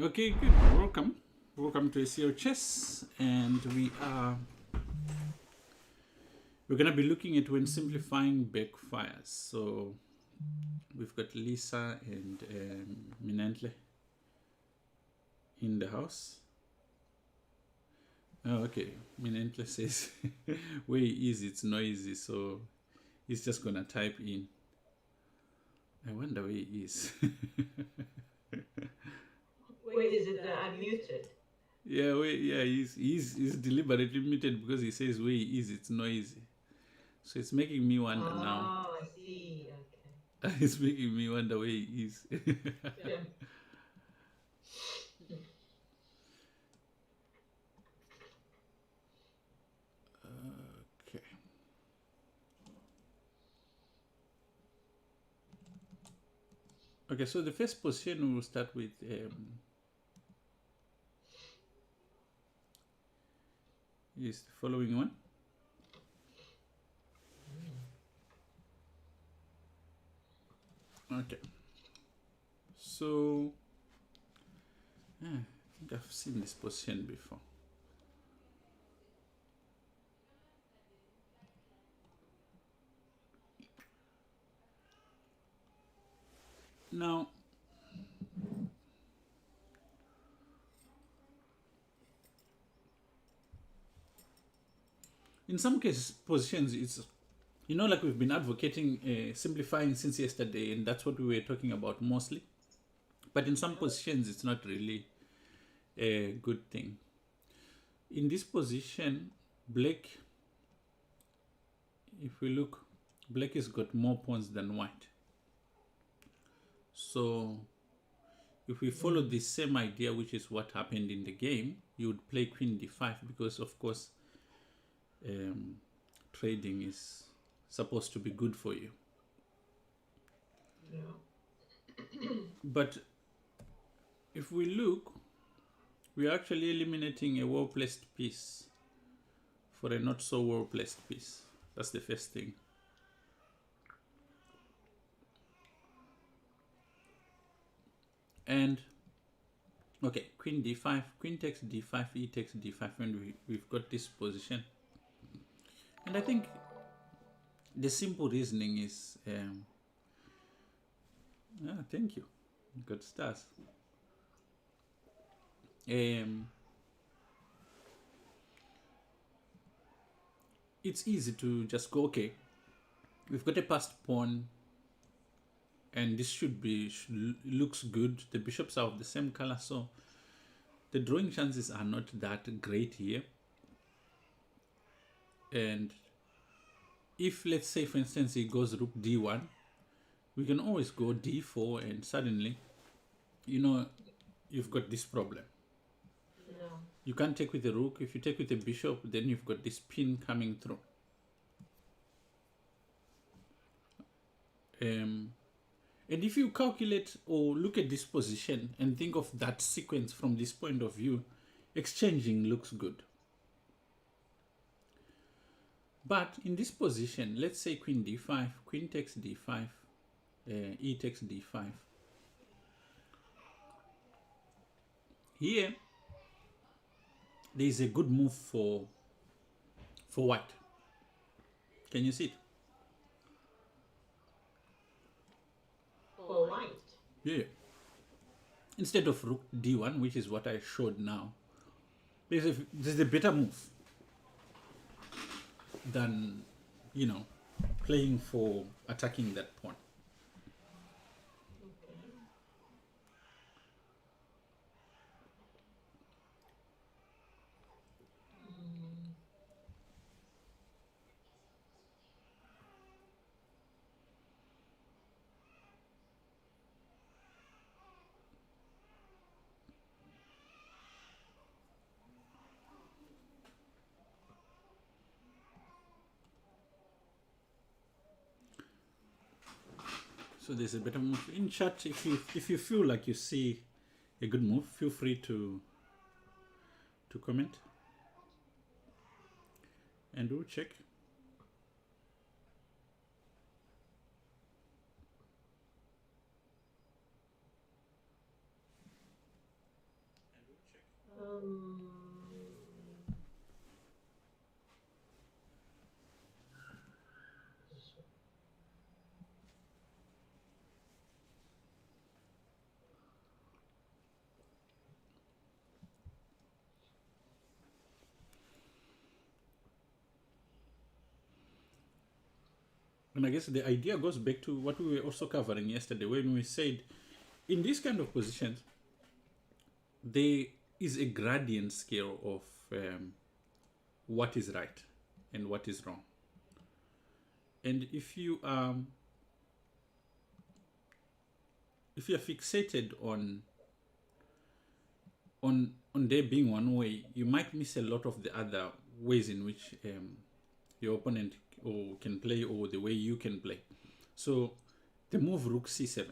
Okay, good. Welcome to SEO Chess, and we're gonna be looking at when simplifying backfires. So we've got Lisa and Minentle in the house. Oh, okay. Minentle says where he is, it's noisy, so he's just gonna type in. I wonder where he is. Wait, is it that I'm muted? Yeah, he's deliberately muted because he says where he is, it's noisy. So it's making me wonder now. Oh, I see. Okay. It's making me wonder where he is. Yeah. Okay. Okay, so the first position we'll start with is the following one. Okay. So, I think I've seen this position before. Now, in some cases, positions, it's, like we've been advocating simplifying since yesterday, and that's what we were talking about mostly. But in some positions, it's not really a good thing. In this position, black, if we look, black has got more pawns than white. So if we follow the same idea, which is what happened in the game, you would play queen d5 because, of course, trading is supposed to be good for you. Yeah. But if we look, we're actually eliminating a well-placed piece for a not so well-placed piece. That's the first thing. And okay, queen d5, queen takes d5, e takes d5, and we've got this position. And I think the simple reasoning is, thank you, good stars. It's easy to just go, okay, we've got a passed pawn, and this looks good. The bishops are of the same color, so the drawing chances are not that great here. And if, let's say, for instance, he goes rook d1, we can always go d4, and suddenly, you've got this problem. Yeah. You can't take with the rook. If you take with the bishop, then you've got this pin coming through. And if you calculate or look at this position and think of that sequence from this point of view, exchanging looks good. But in this position, let's say queen d5, queen takes d5, e takes d5. Here, there is a good move for white. Can you see it? For white. Yeah. Instead of rook d1, which is what I showed now, there's a better move than, playing for attacking that pawn. Okay. So there's a better move in chat. If you feel like you see a good move, feel free to comment, and we'll check. And I guess the idea goes back to what we were also covering yesterday when we said in these kind of positions, there is a gradient scale of what is right and what is wrong. And if you are fixated on there being one way, you might miss a lot of the other ways in which your opponent or can play, or the way you can play. So the move rook c7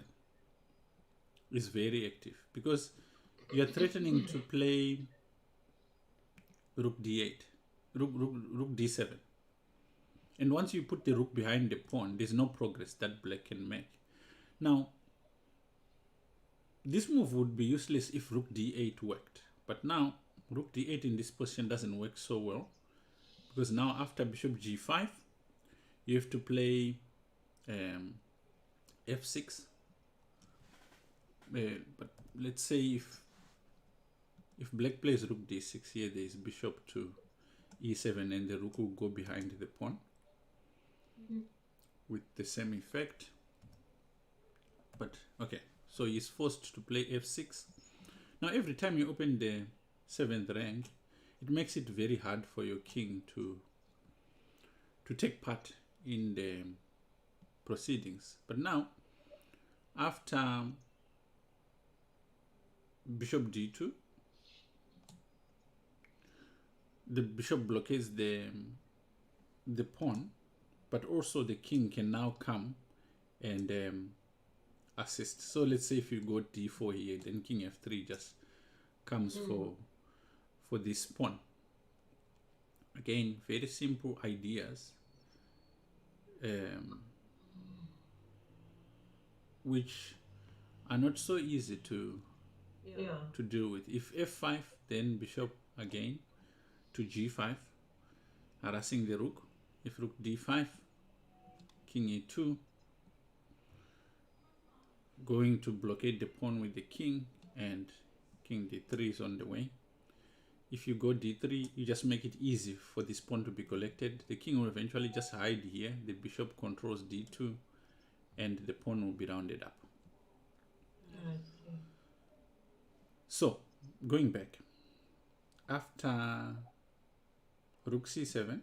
is very active because you are threatening to play rook d8, rook d7. And once you put the rook behind the pawn, there's no progress that black can make. Now, this move would be useless if rook d8 worked. But now, rook d8 in this position doesn't work so well, because now after bishop g5, you have to play f6. But let's say if black plays rook d6 here, there is bishop to e7, and the rook will go behind the pawn with the same effect. But okay, so he's forced to play f6. Now every time you open the 7th rank, it makes it very hard for your king to take part in the proceedings. But now, after bishop d2, the bishop blockades the pawn, but also the king can now come and assist. So let's say if you go d4 here, then king f3 just comes for this pawn. Again, very simple ideas, which are not so easy to deal with. If f5, then bishop again to g5, harassing the rook. If rook d5, king e2, going to blockade the pawn with the king, and king d3 is on the way. If you go d3, you just make it easy for this pawn to be collected. The king will eventually just hide here. The bishop controls d2, and the pawn will be rounded up. So, going back, after rook c7,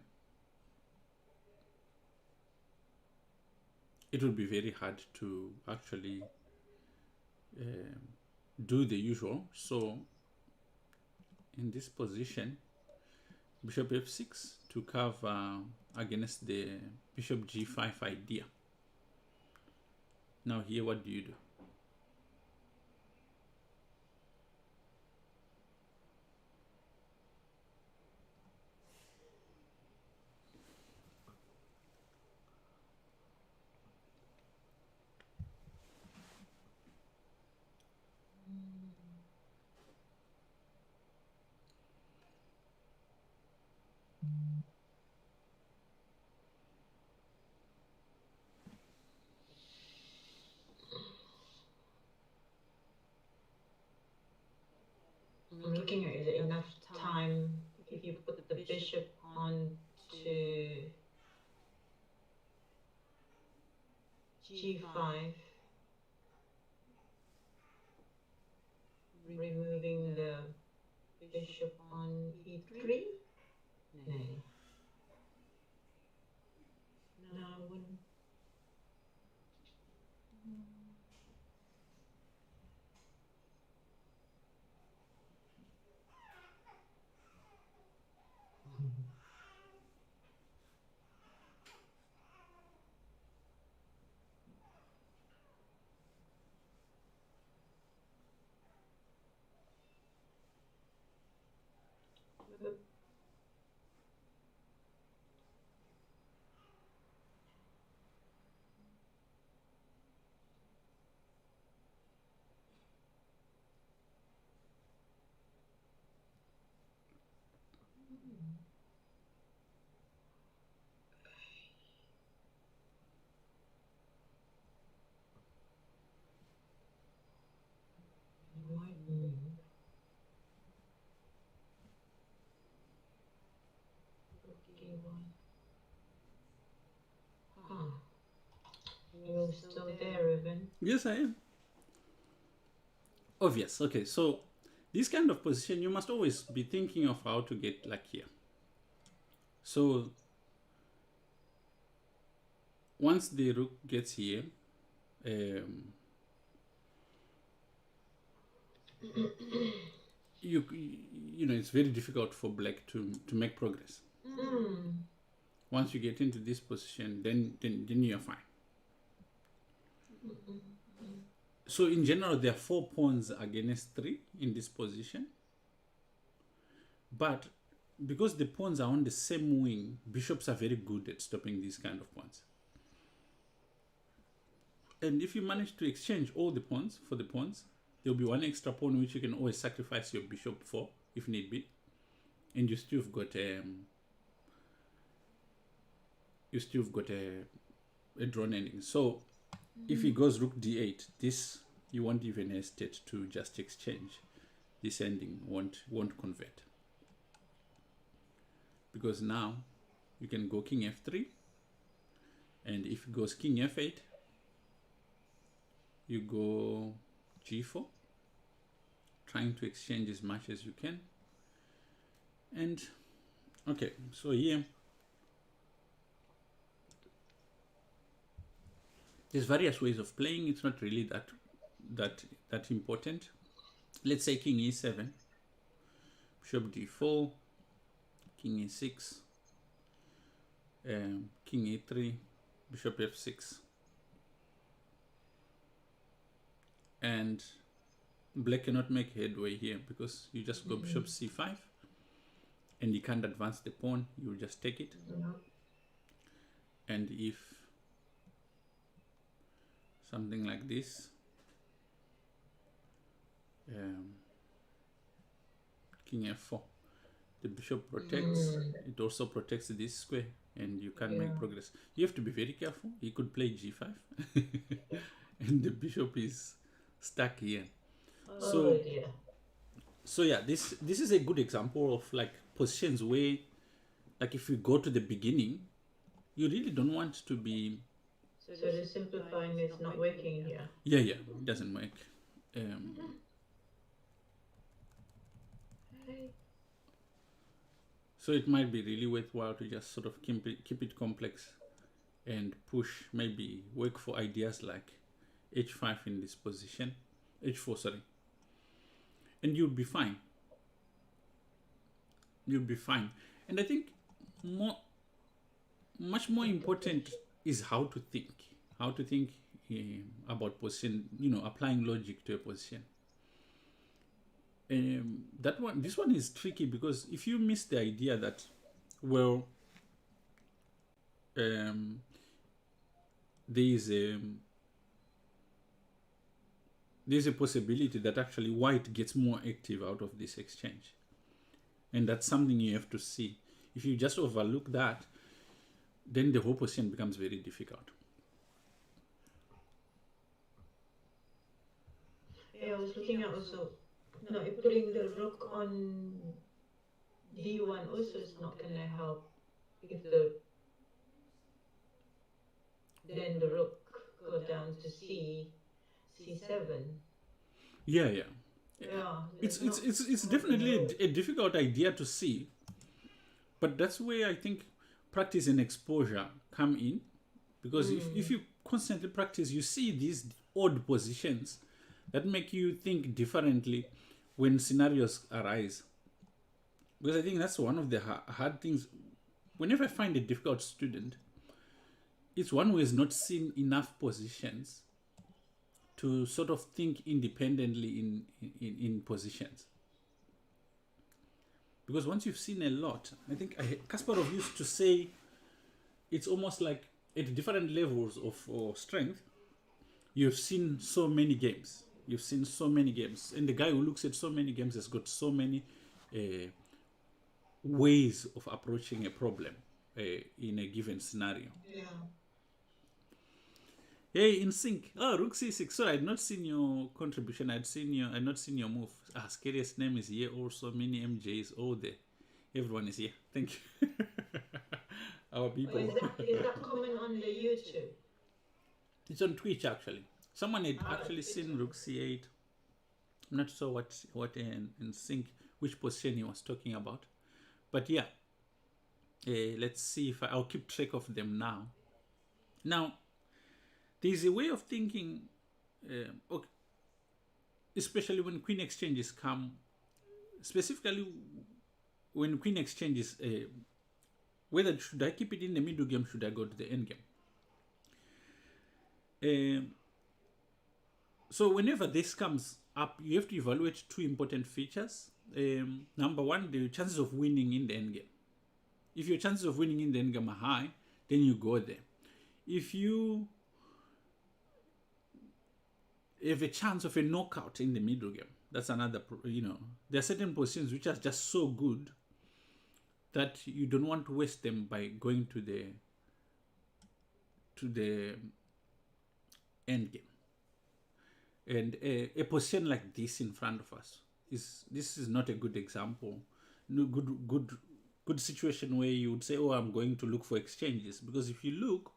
it would be very hard to actually do the usual. So in this position, bishop f6 to cover against the bishop g5 idea. Now here, what do you do? I'm looking at, is it enough time if you put the bishop on to g5, removing the bishop on e3? Nay. No, I wouldn't. you still there, Ruben? Yes, I am. Obvious. Okay, so this kind of position, you must always be thinking of how to get like here. So once the rook gets here, you know it's very difficult for black to make progress. Once you get into this position, then you're fine. So in general, there are 4 pawns against 3 in this position, but because the pawns are on the same wing, bishops are very good at stopping these kind of pawns. And if you manage to exchange all the pawns for the pawns, there'll be one extra pawn which you can always sacrifice your bishop for if need be, and you still have got a drawn ending. So if he goes rook d8, this you won't even hesitate to just exchange. This ending won't convert, because now you can go king f3, and if it goes king f8, you go g4, trying to exchange as much as you can. And okay, so here there's various ways of playing. It's not really that important. Let's say king e7, bishop d4, king e6, king e3, bishop f6, and black cannot make headway here because you just go bishop c5, and you can't advance the pawn. You will just take it. And if something like this, king f4, the bishop protects. It also protects this square, and you can't make progress. You have to be very careful. He could play g5 and the bishop is stuck here. So yeah, this is a good example of like positions where, like, if you go to the beginning, you really don't want to be. So the simplifying is not working here. Yeah, it doesn't work. So it might be really worthwhile to just sort of keep it complex and push, maybe work for ideas like h5 in this position, h4, sorry, and you'll be fine. You'll be fine. And I think much more important is how to think about position, applying logic to a position. This one is tricky, because if you miss the idea that, well, there's a possibility that actually white gets more active out of this exchange, and that's something you have to see. If you just overlook that, then the whole position becomes very difficult. Yeah, I was looking at also, no, putting the rook on d1 also is not going to help, if then the rook go down to c7. Yeah. It's definitely a difficult idea to see, but that's where I think practice and exposure come in, because if you constantly practice, you see these odd positions that make you think differently when scenarios arise. Because I think that's one of the hard things. Whenever I find a difficult student, it's one who has not seen enough positions to sort of think independently in positions. Because once you've seen a lot, I think Kasparov used to say, it's almost like at different levels of strength, you've seen so many games. And the guy who looks at so many games has got so many ways of approaching a problem in a given scenario. Hey, in sync. Oh, rook c6. Sorry, I'd not seen your contribution. I'd not seen your move. Scariest name is here. Also, many MJs. Oh, there. Everyone is here. Thank you. Our people. Is that common on the YouTube? It's on Twitch actually. Someone had actually It's seen Rook C8. I'm not sure what in sync which position he was talking about, but yeah. Let's see if I'll keep track of them now. Now, there's a way of thinking, okay, especially when queen exchanges come, specifically when queen exchanges, whether should I keep it in the middle game, should I go to the end game? So whenever this comes up, you have to evaluate two important features. Number one, the chances of winning in the end game. If your chances of winning in the end game are high, then you go there. If you have a chance of a knockout in the middle game, that's another, there are certain positions which are just so good that you don't want to waste them by going to the end game. And a position like this in front of us this is not a good example. No good situation where you would say, oh, I'm going to look for exchanges, because if you look,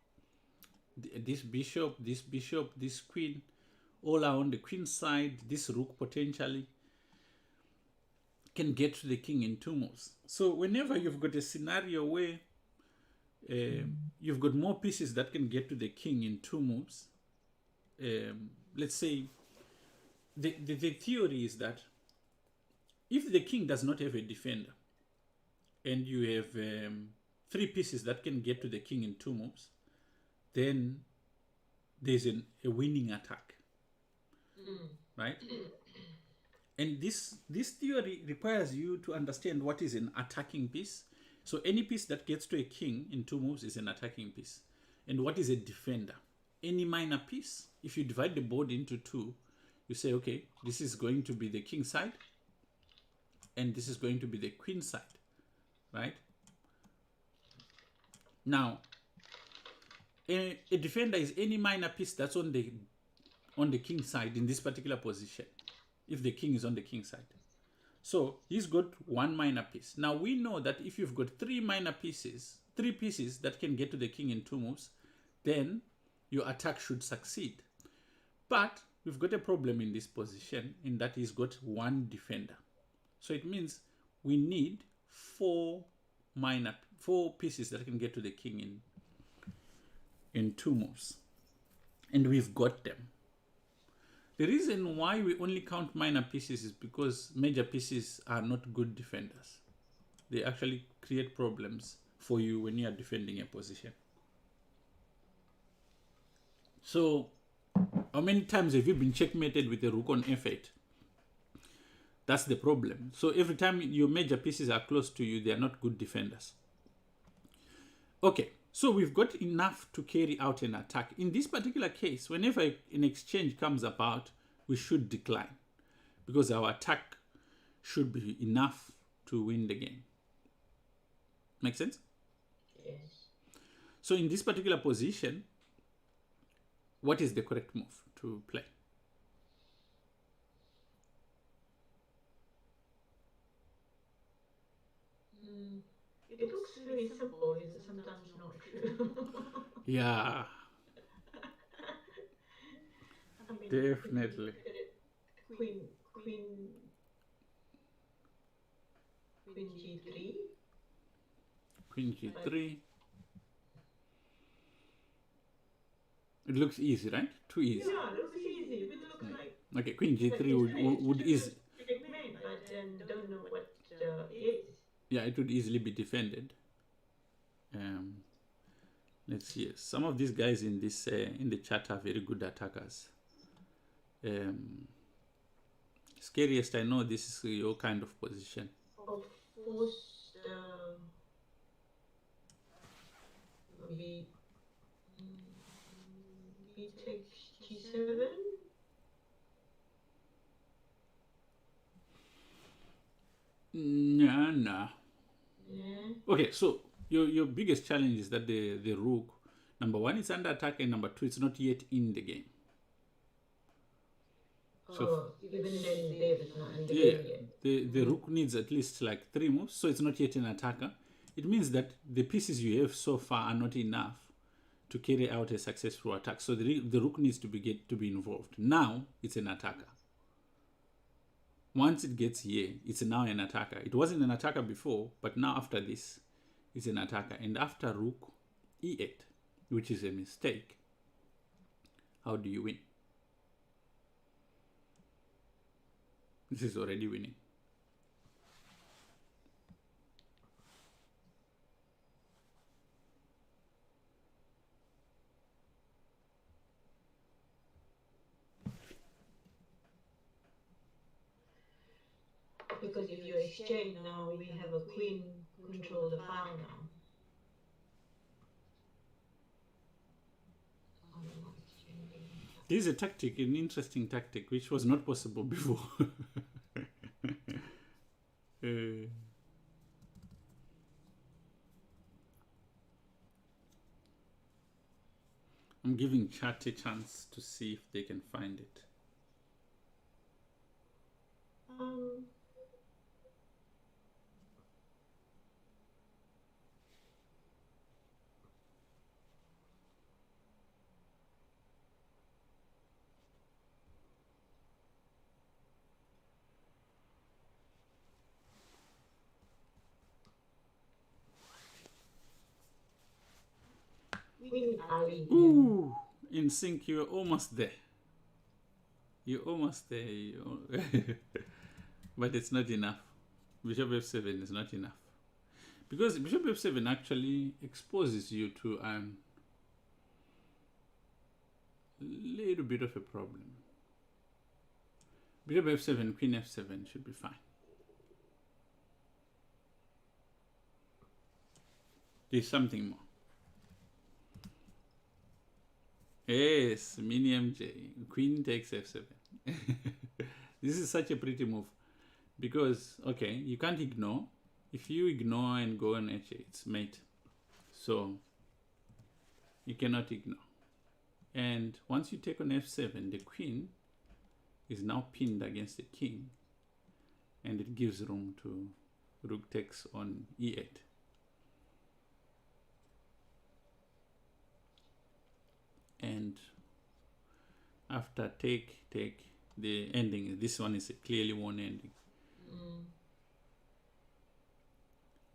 this bishop, this queen, all are on the queen side. This rook potentially can get to the king in two moves. So whenever you've got a scenario where you've got more pieces that can get to the king in two moves, let's say the theory is that if the king does not have a defender and you have three pieces that can get to the king in two moves, then there's a winning attack, right? And this theory requires you to understand what is an attacking piece. So any piece that gets to a king in two moves is an attacking piece. And what is a defender? Any minor piece. If you divide the board into two, you say, okay, this is going to be the king side, and this is going to be the queen side, right? Now, a defender is any minor piece that's on the king side in this particular position, if the king is on the king side. So he's got one minor piece. Now we know that if you've got three pieces that can get to the king in two moves, then your attack should succeed. But we've got a problem in this position, in that he's got one defender. So it means we need four pieces that can get to the king in two moves. And we've got them. The reason why we only count minor pieces is because major pieces are not good defenders. They actually create problems for you when you are defending a position. So, how many times have you been checkmated with a rook on f8? That's the problem. So every time your major pieces are close to you, they are not good defenders. Okay, so we've got enough to carry out an attack. In this particular case, whenever an exchange comes about, we should decline, because our attack should be enough to win the game. Make sense? Yes. So in this particular position, what is the correct move to play? It looks very simple, it's sometimes not true. Yeah, I mean, definitely. Queen G3. Queen G3. It looks easy, right? Too easy. Yeah, it looks easy. It looks like Okay, Queen G3 would easy. checkmate, but then don't know what is. Yeah, it would easily be defended. Let's see. Some of these guys in the chat are very good attackers. Scariest, I know this is your kind of position. Of course, B takes G7. Nah. Yeah. Okay, so your biggest challenge is that the rook, number one, it's under attack, and number two, it's not yet in the game. So even then, Dave is not in the yeah, game yet. the rook needs at least like 3 moves, so it's not yet an attacker. It means that the pieces you have so far are not enough to carry out a successful attack. So the rook needs to be involved. Now it's an attacker. Once it gets here, it's now an attacker. It wasn't an attacker before, but now after this, it's an attacker. And after rook e8, which is a mistake, how do you win? This is already winning. Because if you exchange now, we have a queen control the file now. This is a tactic, an interesting tactic, which was not possible before. I'm giving chat a chance to see if they can find it. Ooh, in sync, you're almost there. You're almost there. But it's not enough. Bishop f7 is not enough. Because Bishop f7 actually exposes you to a little bit of a problem. Bishop f7, Queen f7 should be fine. There's something more. Yes, mini MJ. Queen takes f7. This is such a pretty move. Because, okay, you can't ignore. If you ignore and go on h8, it's mate. So, you cannot ignore. And once you take on f7, the queen is now pinned against the king. And it gives room to rook takes on e8. And after take, the ending, this one is a clearly won ending.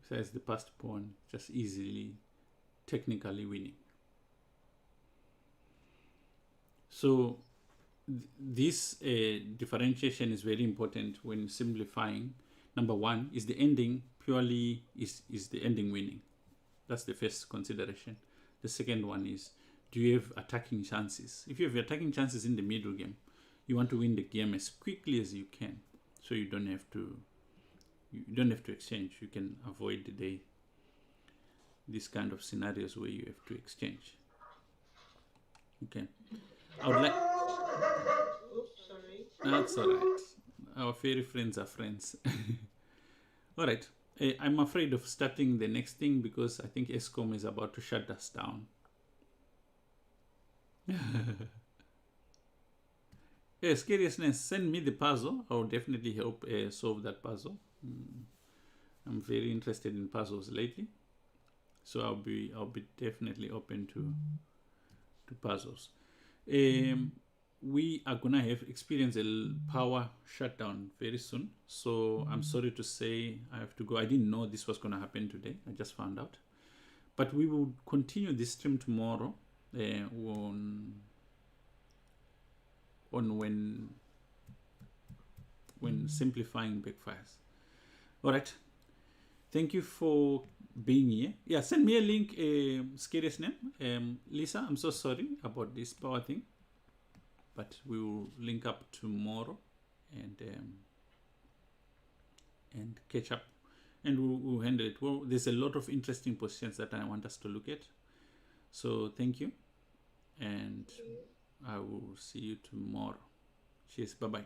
Besides the passed pawn, just easily, technically winning. So this differentiation is very important when simplifying. Number one, is the ending purely, is the ending winning? That's the first consideration. The second one is, do you have attacking chances? If you have attacking chances in the middle game, you want to win the game as quickly as you can, so you don't have to exchange. You can avoid these kind of scenarios where you have to exchange. Okay, I would like. Oops, sorry. That's all right. Our fairy friends are friends. All right. I'm afraid of starting the next thing because I think ESCOM is about to shut us down. Yes, seriousness, send me the puzzle. I'll definitely help solve that puzzle. I'm very interested in puzzles lately, so I'll be definitely open to puzzles. We are gonna experience a power shutdown very soon, so I'm sorry to say I have to go. I didn't know this was gonna happen today. I just found out, but we will continue this stream tomorrow. On when simplifying backfires. All right, thank you for being here. Yeah, send me a link. Scariest name, Lisa. I'm so sorry about this power thing, but we will link up tomorrow and catch up, and we'll handle it. Well, there's a lot of interesting positions that I want us to look at. So thank you, and I will see you tomorrow. Cheers. Bye-bye.